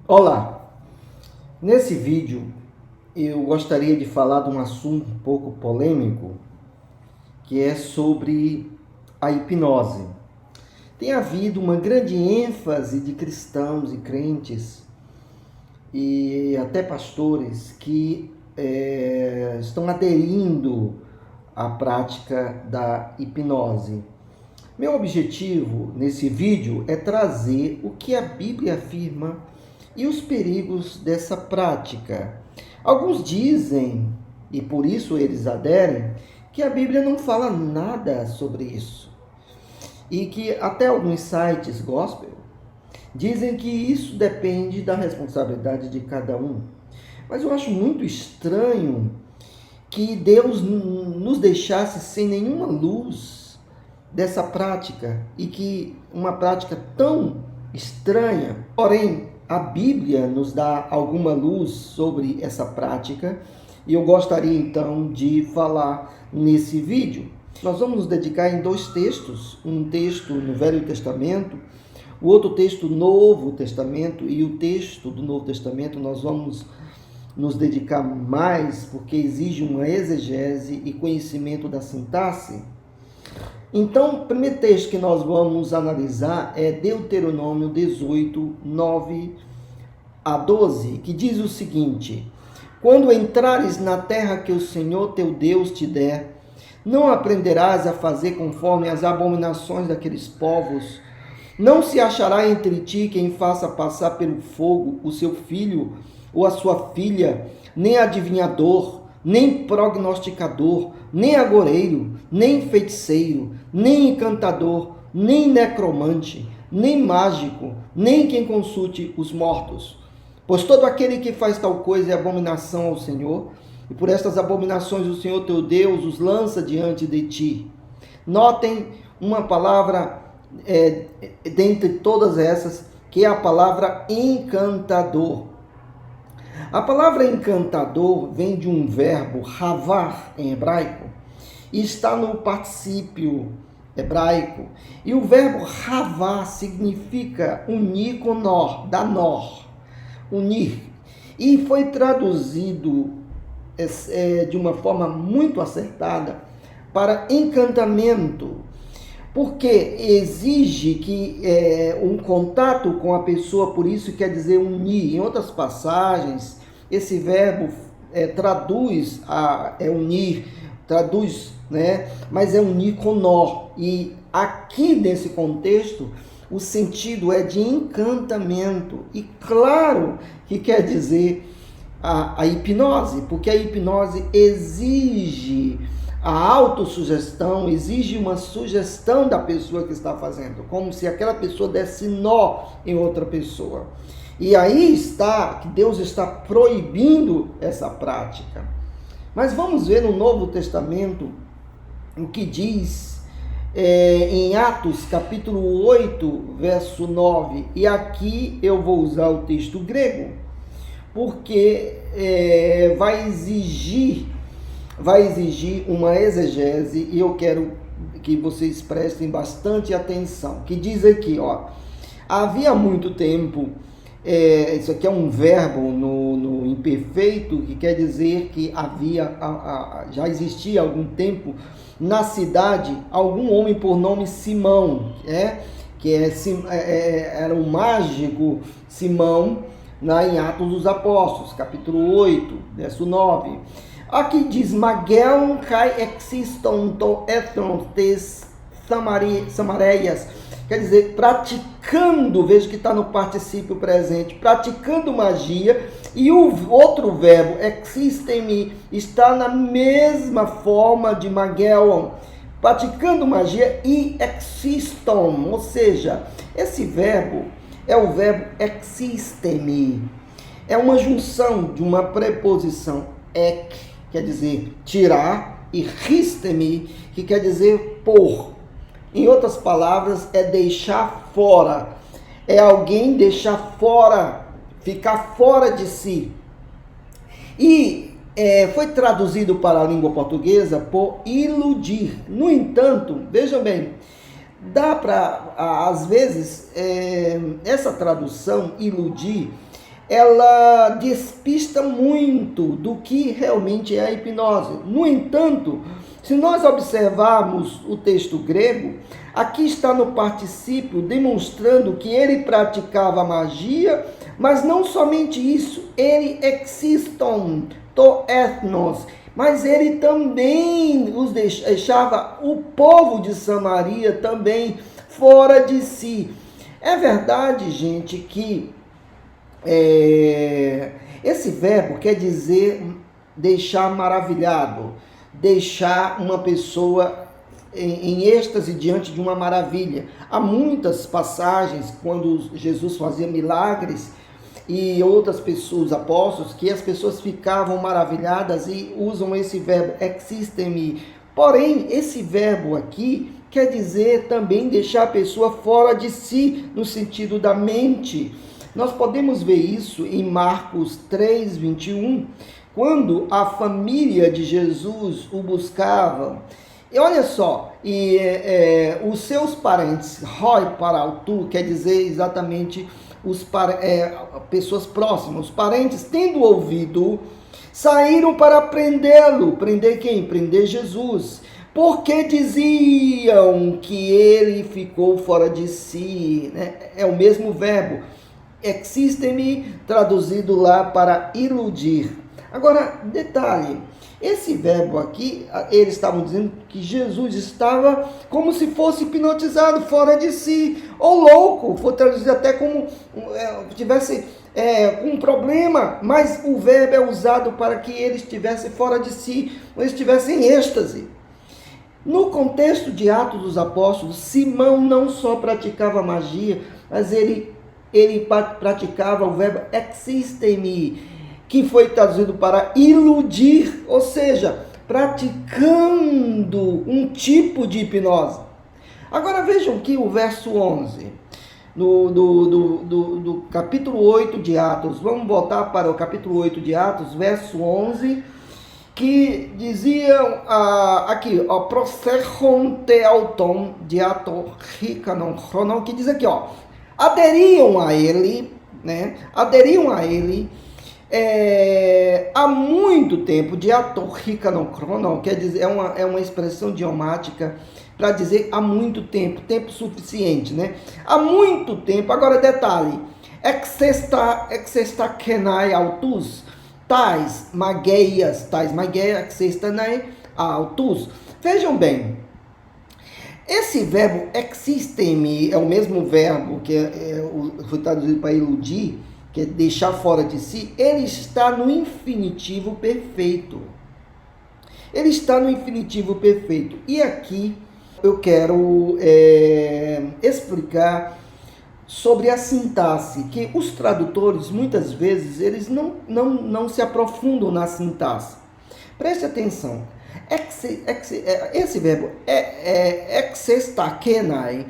Olá, nesse vídeo eu gostaria de falar de um assunto um pouco polêmico, que é sobre a hipnose. Tem havido uma grande ênfase de cristãos e crentes e até pastores que estão aderindo à prática da hipnose. Meu objetivo nesse vídeo é trazer o que a Bíblia afirma e os perigos dessa prática. Alguns dizem, e por isso eles aderem, que a Bíblia não fala nada sobre isso. E que até alguns sites gospel dizem que isso depende da responsabilidade de cada um. Mas eu acho muito estranho que Deus nos deixasse sem nenhuma luz dessa prática, e que uma prática tão estranha, porém a Bíblia nos dá alguma luz sobre essa prática, e eu gostaria então de falar nesse vídeo. Nós vamos nos dedicar em dois textos, um texto no Velho Testamento, o outro texto no Novo Testamento, e o texto do Novo Testamento nós vamos nos dedicar mais porque exige uma exegese e conhecimento da sintaxe. Então, o primeiro texto que nós vamos analisar é Deuteronômio 18, 9 a 12, que diz o seguinte: quando entrares na terra que o Senhor teu Deus te der, não aprenderás a fazer conforme as abominações daqueles povos. Não se achará entre ti quem faça passar pelo fogo o seu filho ou a sua filha, nem adivinhador, nem prognosticador, nem agoreiro, nem feiticeiro, nem encantador, nem necromante, nem mágico, nem quem consulte os mortos. Pois todo aquele que faz tal coisa é abominação ao Senhor, e por estas abominações o Senhor teu Deus os lança diante de ti. Notem uma palavra dentre todas essas, que é a palavra encantador. A palavra encantador vem de um verbo, ravar, em hebraico, e está no particípio hebraico. E o verbo ravar significa unir com nor, da nor, unir. E foi traduzido de uma forma muito acertada para encantamento, porque exige que um contato com a pessoa, por isso quer dizer unir. Em outras passagens, esse verbo traduz unir, traduz, né? Mas é unir com nó. E aqui nesse contexto, o sentido é de encantamento. E claro que quer dizer a hipnose, porque a hipnose exige a autossugestão, exige uma sugestão da pessoa que está fazendo, como se aquela pessoa desse nó em outra pessoa. E aí está que Deus está proibindo essa prática. Mas vamos ver no Novo Testamento o que diz em Atos capítulo 8, verso 9. E aqui eu vou usar o texto grego, porque vai exigir uma exegese, e eu quero que vocês prestem bastante atenção, que diz aqui, havia muito tempo, isso aqui é um verbo no imperfeito, que quer dizer que já existia há algum tempo na cidade algum homem por nome Simão, era um mágico Simão, em Atos dos Apóstolos, capítulo 8, verso 9. Aqui diz, Magel kai existon to ethnos tes samareias, quer dizer, praticando, veja que está no particípio presente, praticando magia, e o outro verbo, existem, está na mesma forma de Magel, praticando magia e existon, ou seja, esse verbo é o verbo existem, é uma junção de uma preposição ek, quer dizer tirar, e ristemi, que quer dizer pôr. Em outras palavras, é deixar fora. É alguém deixar fora, ficar fora de si. E foi traduzido para a língua portuguesa por iludir. No entanto, vejam bem, dá para, às vezes, essa tradução, iludir, ela despista muito do que realmente é a hipnose. No entanto, se nós observarmos o texto grego, aqui está no particípio demonstrando que ele praticava magia, mas não somente isso, ele existon, to ethnos, mas ele também os deixava o povo de Samaria também fora de si. É verdade, gente, que esse verbo quer dizer deixar maravilhado, deixar uma pessoa em êxtase diante de uma maravilha. Há muitas passagens quando Jesus fazia milagres e outras pessoas, apóstolos, que as pessoas ficavam maravilhadas e usam esse verbo existem-me. Porém, esse verbo aqui quer dizer também deixar a pessoa fora de si, no sentido da mente. Nós podemos ver isso em Marcos 3:21, quando a família de Jesus o buscava. E olha só, os seus parentes, roi parautu, quer dizer exatamente pessoas próximas, os parentes, tendo ouvido, saíram para prendê-lo. Prender quem? Prender Jesus. Porque diziam que ele ficou fora de si, né? É o mesmo verbo, existem-me, traduzido lá para iludir. Agora, detalhe, esse verbo aqui, eles estavam dizendo que Jesus estava como se fosse hipnotizado, fora de si, ou louco, foi traduzido até como tivesse um problema, mas o verbo é usado para que ele estivesse fora de si, ou estivesse em êxtase. No contexto de Atos dos Apóstolos, Simão não só praticava magia, mas ele praticava o verbo existem-me, que foi traduzido para iludir, ou seja, praticando um tipo de hipnose. Agora vejam que o verso 11, do capítulo 8 de Atos, vamos voltar para o capítulo 8 de Atos, verso 11, que diziam aqui, ó, proserron teauton diatorricanon chronon, que diz aqui, ó, aderiam a ele, há muito tempo, diatorricanon chronon, quer dizer, é uma expressão idiomática para dizer há muito tempo, tempo suficiente, né? Há muito tempo. Agora detalhe, exestakenai autus, tais mageias, exestanai autus. Vejam bem, esse verbo existem-me é o mesmo verbo que foi traduzido para iludir, que é deixar fora de si. Ele está no infinitivo perfeito. Ele está no infinitivo perfeito. E aqui eu quero explicar sobre a sintaxe, que os tradutores, muitas vezes, eles não se aprofundam na sintaxe. Preste atenção. Esse verbo, exestakenai,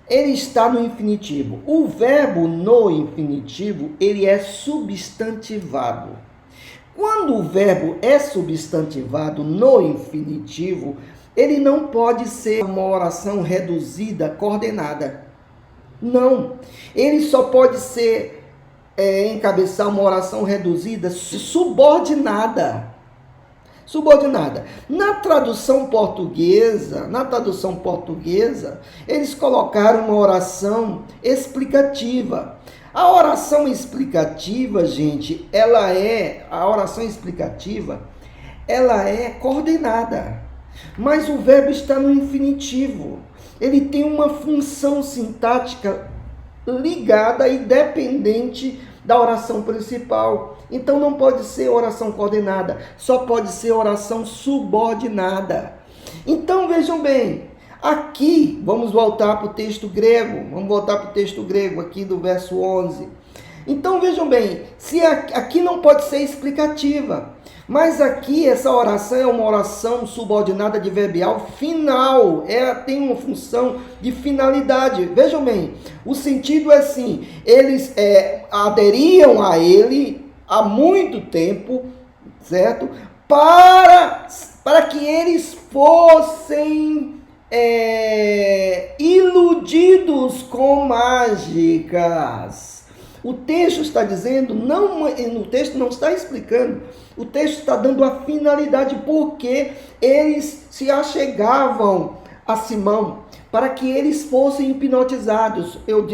ele está no infinitivo. O verbo no infinitivo, ele é substantivado. Quando o verbo é substantivado no infinitivo, ele não pode ser uma oração reduzida, coordenada. Não. Ele só pode ser, encabeçar uma oração reduzida, subordinada. Na tradução portuguesa, eles colocaram uma oração explicativa. A oração explicativa, gente, ela é coordenada, mas o verbo está no infinitivo. Ele tem uma função sintática ligada e dependente da oração principal. Então não pode ser oração coordenada, só pode ser oração subordinada. Então vejam bem, aqui vamos voltar para o texto grego, aqui do verso 11. Então vejam bem, se aqui não pode ser explicativa, mas aqui essa oração é uma oração subordinada adverbial final, tem uma função de finalidade. Vejam bem, o sentido é assim, eles aderiam a ele há muito tempo, certo? Para que eles fossem iludidos com mágicas. O texto está dizendo, o texto não está explicando, o texto está dando a finalidade porque eles se achegavam a Simão, para que eles fossem hipnotizados. Eu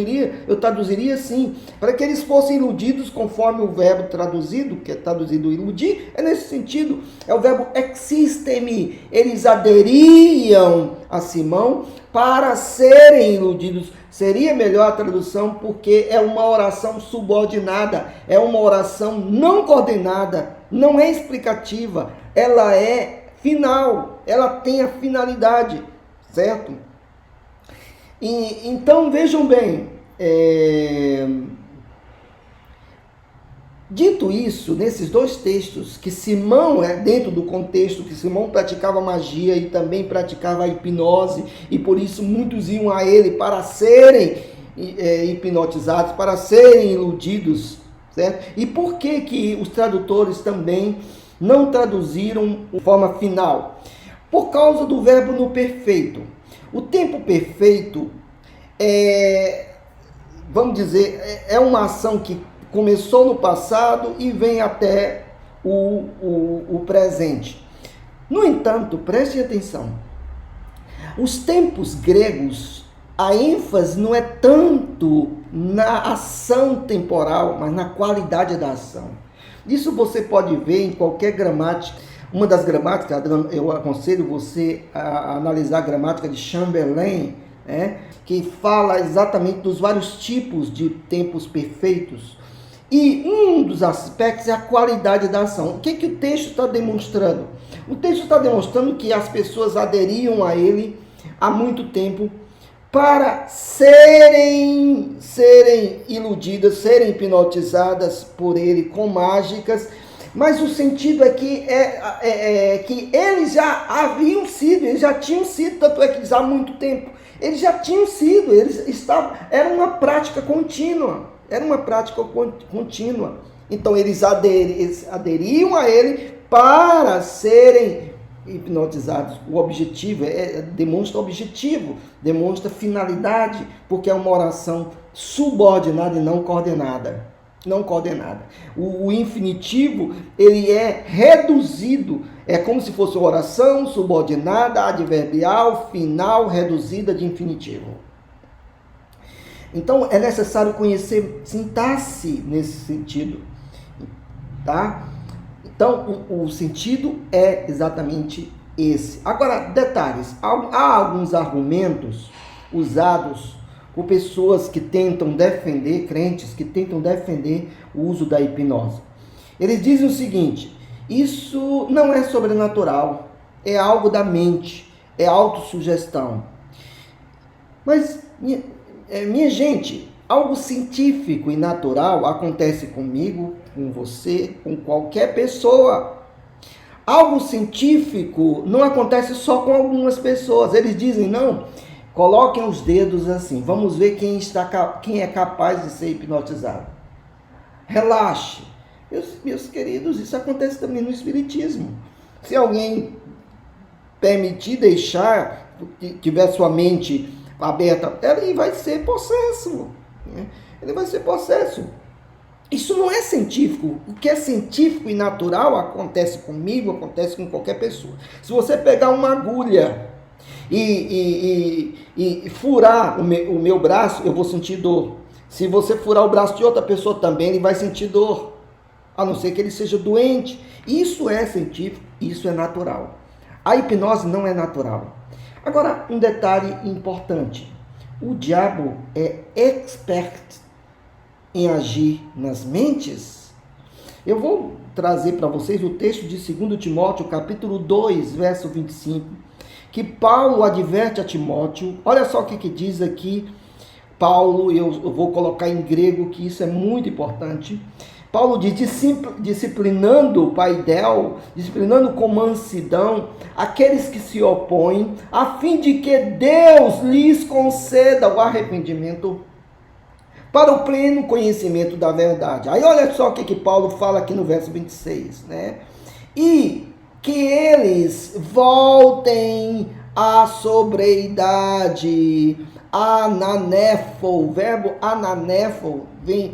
traduziria assim, para que eles fossem iludidos, conforme o verbo traduzido, que é traduzido iludir, é nesse sentido, é o verbo existe-me. Eles aderiam a Simão para serem iludidos. Seria melhor a tradução, porque é uma oração subordinada, é uma oração não coordenada, não é explicativa, ela é final, ela tem a finalidade, certo? Então vejam bem, dito isso, nesses dois textos, que Simão, dentro do contexto que Simão praticava magia e também praticava a hipnose, e por isso muitos iam a ele para serem hipnotizados, para serem iludidos, certo? E por que os tradutores também não traduziram de forma final? Por causa do verbo no perfeito. O tempo perfeito vamos dizer, é uma ação que começou no passado e vem até o presente. No entanto, preste atenção, os tempos gregos, a ênfase não é tanto na ação temporal, mas na qualidade da ação. Isso você pode ver em qualquer gramática. Uma das gramáticas, eu aconselho você a analisar a gramática de Chamberlain, que fala exatamente dos vários tipos de tempos perfeitos. E um dos aspectos é a qualidade da ação. O que o texto está demonstrando? O texto está demonstrando que as pessoas aderiam a ele há muito tempo para serem iludidas, serem hipnotizadas por ele com mágicas. Mas o sentido é que eles já haviam sido, eles já tinham sido, tanto é que eles há muito tempo, eles já tinham sido, era uma prática contínua, Então eles aderiam a ele para serem hipnotizados. O objetivo demonstra objetivo, demonstra finalidade, porque é uma oração subordinada e não coordenada. O infinitivo, ele é reduzido, é como se fosse uma oração subordinada, adverbial, final, reduzida de infinitivo. Então, é necessário conhecer sintaxe nesse sentido, tá? Então, o sentido é exatamente esse. Agora, detalhes, há alguns argumentos usados por pessoas que tentam defender, crentes que tentam defender o uso da hipnose. Eles dizem o seguinte: isso não é sobrenatural, é algo da mente, é autossugestão. Mas, minha gente, algo científico e natural acontece comigo, com você, com qualquer pessoa. Algo científico não acontece só com algumas pessoas. Eles dizem, não, coloquem os dedos assim, vamos ver quem é capaz de ser hipnotizado. Relaxe. Meus queridos, isso acontece também no espiritismo. Se alguém permitir deixar, tiver sua mente aberta, ele vai ser possesso. Ele vai ser possesso. Isso não é científico. O que é científico e natural acontece comigo, acontece com qualquer pessoa. Se você pegar uma agulha e furar o meu braço, eu vou sentir dor. Se você furar o braço de outra pessoa também, ele vai sentir dor, a não ser que ele seja doente. Isso é científico, isso é natural. A hipnose não é natural. Agora, um detalhe importante: o diabo é expert em agir nas mentes. Eu vou trazer para vocês o texto de 2 Timóteo, capítulo 2, verso 25, que Paulo adverte a Timóteo. Olha só o que diz aqui Paulo, eu vou colocar em grego, que isso é muito importante. Paulo diz, disciplinando o paidel, disciplinando com mansidão aqueles que se opõem, a fim de que Deus lhes conceda o arrependimento para o pleno conhecimento da verdade. Aí olha só o que Paulo fala aqui no verso 26, né? E que eles voltem à sobriedade, ananefo. O verbo ananefo vem,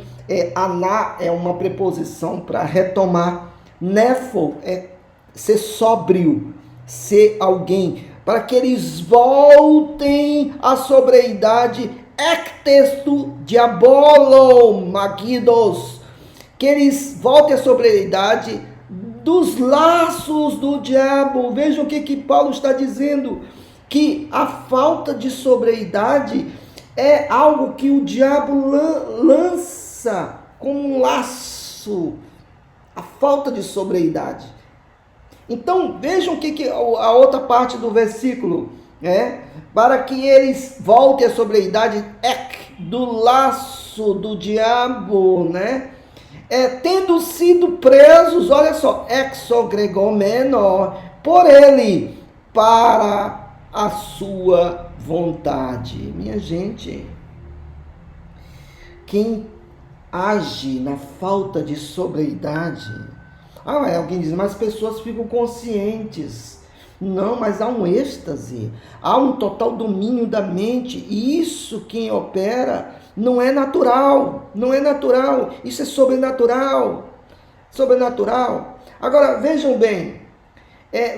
aná é uma preposição para retomar. Nefo é ser sóbrio, ser alguém, para que eles voltem à sobriedade, ectesto diabolo magidos, que eles voltem à sobriedade dos laços do diabo. Vejam o que Paulo está dizendo, que a falta de sobriedade é algo que o diabo lança como um laço, a falta de sobriedade. Então vejam o que a outra parte do versículo é, para que eles voltem à sobriedade do laço do diabo, né? Tendo sido presos, olha só, exogregomeno, por ele, para a sua vontade. Minha gente, quem age na falta de sobriedade, alguém diz, mas as pessoas ficam conscientes. Não, mas há um êxtase, há um total domínio da mente, e isso quem opera não é natural, isso é sobrenatural, Agora, vejam bem,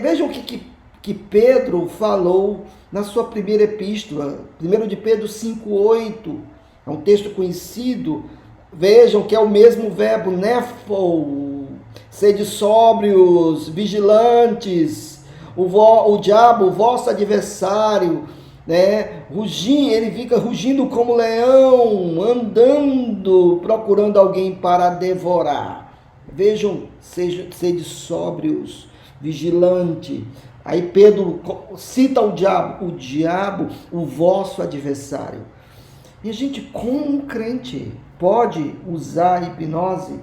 vejam o que Pedro falou na sua primeira epístola, 1 de Pedro 5,8, é um texto conhecido. Vejam que é o mesmo verbo, nefo, sede sóbrios, vigilantes. O diabo, o vosso adversário, né? Ele fica rugindo como leão, andando, procurando alguém para devorar. Vejam, sede sóbrios, vigilante. Aí Pedro cita o diabo, o vosso adversário. E a gente, como um crente, pode usar a hipnose?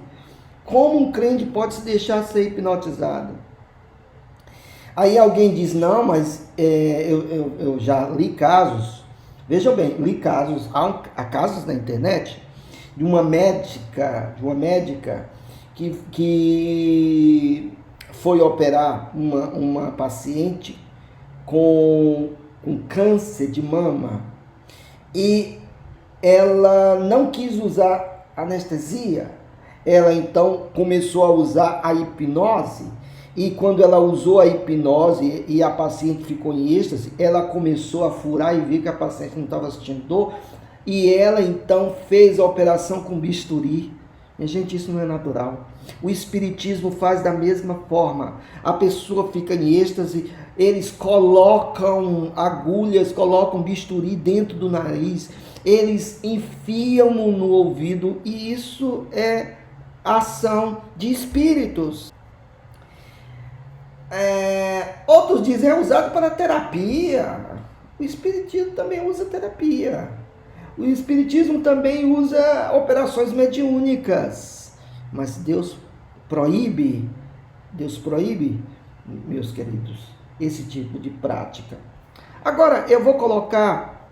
Como um crente pode se deixar ser hipnotizado? Aí alguém diz, não, mas eu já li casos, vejam bem, há casos na internet de uma médica que foi operar uma paciente com câncer de mama, e ela não quis usar anestesia, ela então começou a usar a hipnose. E quando ela usou a hipnose e a paciente ficou em êxtase, ela começou a furar e viu que a paciente não estava sentindo dor. E ela então fez a operação com bisturi. Minha gente, isso não é natural. O espiritismo faz da mesma forma. A pessoa fica em êxtase, eles colocam agulhas, colocam bisturi dentro do nariz, eles enfiam no ouvido, e isso é ação de espíritos. Outros dizem é usado para terapia. O espiritismo também usa terapia. O espiritismo também usa operações mediúnicas. Mas Deus proíbe, meus queridos, esse tipo de prática. Agora, eu vou colocar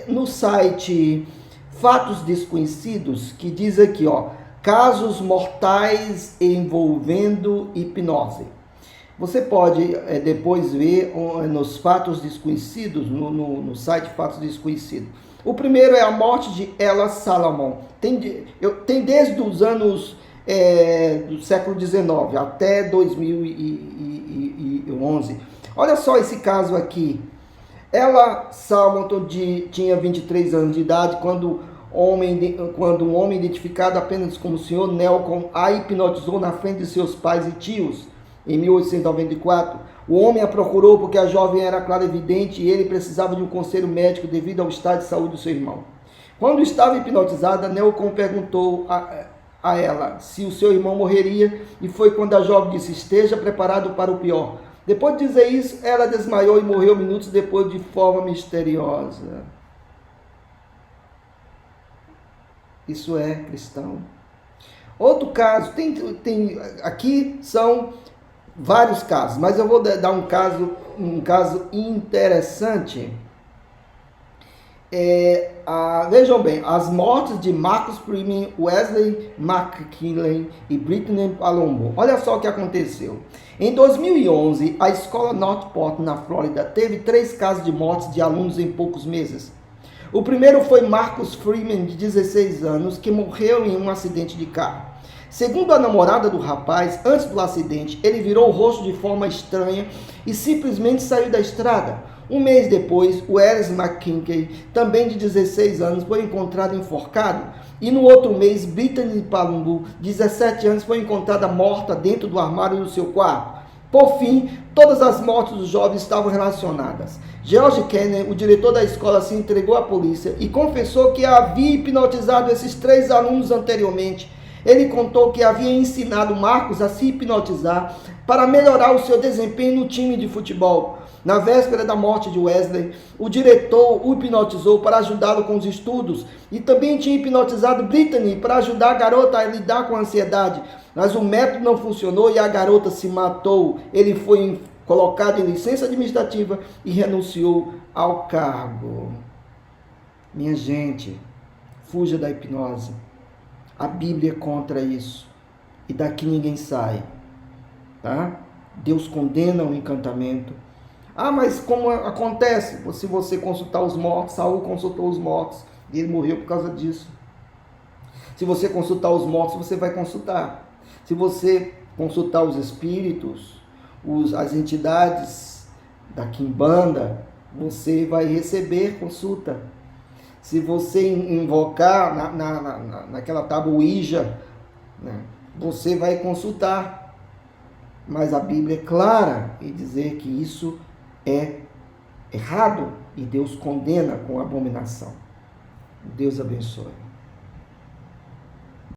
no site Fatos Desconhecidos, que diz aqui, casos mortais envolvendo hipnose. Você pode depois ver nos Fatos Desconhecidos, no site Fatos Desconhecidos. O primeiro é a morte de Ella Salomon. Tem desde os anos do século XIX até 2011. Olha só esse caso aqui. Ella Salomon tinha 23 anos de idade quando um homem identificado apenas como o Sr. Nelcon a hipnotizou na frente de seus pais e tios. Em 1894, o homem a procurou porque a jovem era clarividente e ele precisava de um conselho médico devido ao estado de saúde do seu irmão. Quando estava hipnotizada, Nelcon perguntou a ela se o seu irmão morreria, e foi quando a jovem disse: esteja preparado para o pior. Depois de dizer isso, ela desmaiou e morreu minutos depois de forma misteriosa. Isso é cristão. Outro caso, aqui são vários casos, mas eu vou dar um caso interessante. Vejam bem, as mortes de Marcus Freeman, Wesley McKinley e Brittany Palumbo. Olha só o que aconteceu. Em 2011, a escola Northport, na Flórida, teve 3 casos de mortes de alunos em poucos meses. O primeiro foi Marcus Freeman, de 16 anos, que morreu em um acidente de carro. Segundo a namorada do rapaz, antes do acidente, ele virou o rosto de forma estranha e simplesmente saiu da estrada. Um mês depois, o Ellis McKinney, também de 16 anos, foi encontrado enforcado. E no outro mês, Brittany Palumbo, 17 anos, foi encontrada morta dentro do armário do seu quarto. Por fim, todas as mortes dos jovens estavam relacionadas. George Kenner, o diretor da escola, se entregou à polícia e confessou que havia hipnotizado esses 3 alunos anteriormente. Ele contou que havia ensinado Marcos a se hipnotizar para melhorar o seu desempenho no time de futebol. Na véspera da morte de Wesley, o diretor o hipnotizou para ajudá-lo com os estudos e também tinha hipnotizado Brittany para ajudar a garota a lidar com a ansiedade. Mas o método não funcionou e a garota se matou. Ele foi colocado em licença administrativa e renunciou ao cargo. Minha gente, fuja da hipnose. A Bíblia é contra isso. E daqui ninguém sai. Tá? Deus condena o encantamento. Ah, mas como acontece? Se você consultar os mortos, Saul consultou os mortos e ele morreu por causa disso. Se você consultar os mortos, você vai consultar. Se você consultar os espíritos, as entidades da Quimbanda, você vai receber consulta. Se você invocar naquela tábua Ouija, né, você vai consultar. Mas a Bíblia é clara em dizer que isso é errado e Deus condena com abominação. Deus abençoe.